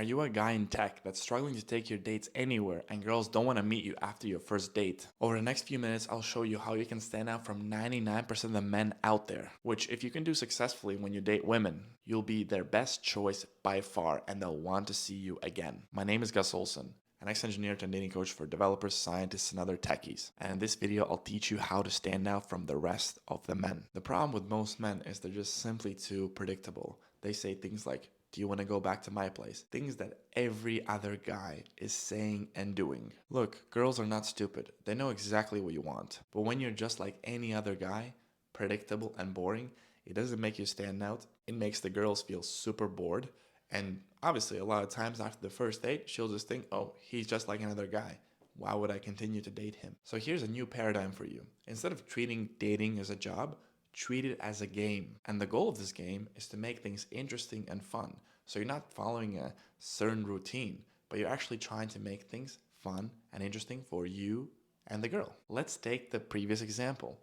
Are you a guy in tech that's struggling to take your dates anywhere and girls don't want to meet you after your first date? Over the next few minutes, I'll show you how you can stand out from 99% of the men out there, which if you can do successfully when you date women, you'll be their best choice by far and they'll want to see you again. My name is Gus Olson, an ex-engineer turned dating coach for developers, scientists, and other techies. And in this video, I'll teach you how to stand out from the rest of the men. The problem with most men is they're just simply too predictable. They say things like, do you want to go back to my place? Things that every other guy is saying and doing. Look, girls are not stupid. They know exactly what you want. But when you're just like any other guy, predictable and boring, it doesn't make you stand out. It makes the girls feel super bored. And obviously, a lot of times after the first date, she'll just think, oh, he's just like another guy. Why would I continue to date him? So here's a new paradigm for you. Instead of treating dating as a job, treat it as a game. And the goal of this game is to make things interesting and fun. So you're not following a certain routine, but you're actually trying to make things fun and interesting for you and the girl. Let's take the previous example.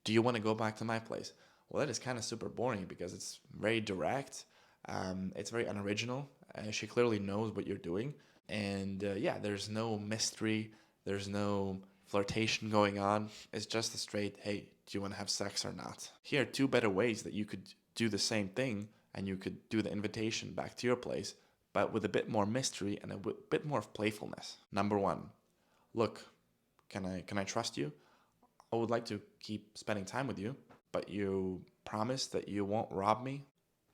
Do you want to go back to my place? Well, that is kind of super boring because it's very direct. It's very unoriginal. She clearly knows what you're doing. And yeah, there's no mystery. There's no flirtation going on. It's just a straight, hey, do you want to have sex or not? Here are two better ways that you could do the same thing and you could do the invitation back to your place, but with a bit more mystery and a bit more of playfulness. Number one, look, can I trust you? I would like to keep spending time with you, but you promise that you won't rob me?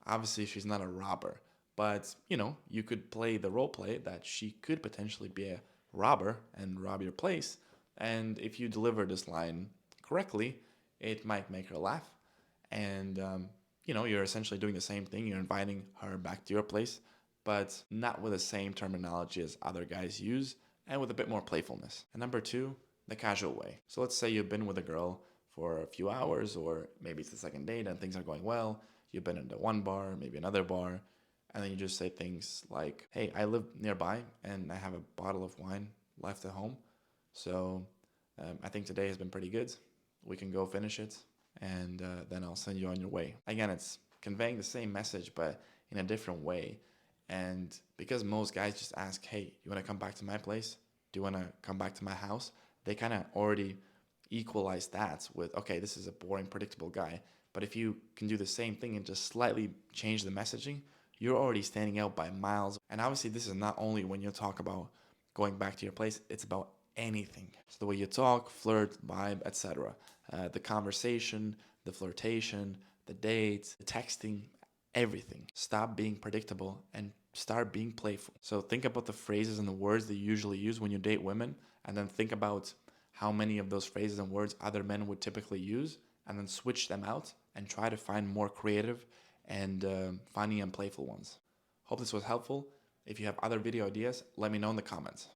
Obviously, she's not a robber, but you could play the role play that she could potentially be a robber and rob your place. And if you deliver this line correctly, it might make her laugh. And, you're essentially doing the same thing. You're inviting her back to your place, but not with the same terminology as other guys use and with a bit more playfulness. And number two, the casual way. So let's say you've been with a girl for a few hours, or maybe it's the second date and things are going well. You've been in the one bar, maybe another bar, and then you just say things like, hey, I live nearby and I have a bottle of wine left at home. So I think today has been pretty good. We can go finish it and then I'll send you on your way. Again, it's conveying the same message, but in a different way. And because most guys just ask, hey, you want to come back to my place? Do you want to come back to my house? They kind of already equalize that with, okay, this is a boring, predictable guy. But if you can do the same thing and just slightly change the messaging, you're already standing out by miles. And obviously, this is not only when you talk about going back to your place, it's about anything. So the way you talk, flirt, vibe, etc. The conversation, the flirtation, the dates, the texting, everything. Stop being predictable and start being playful. So think about the phrases and the words that you usually use when you date women, and then think about how many of those phrases and words other men would typically use, and then switch them out and try to find more creative and funny and playful ones. Hope this was helpful. If you have other video ideas, let me know in the comments.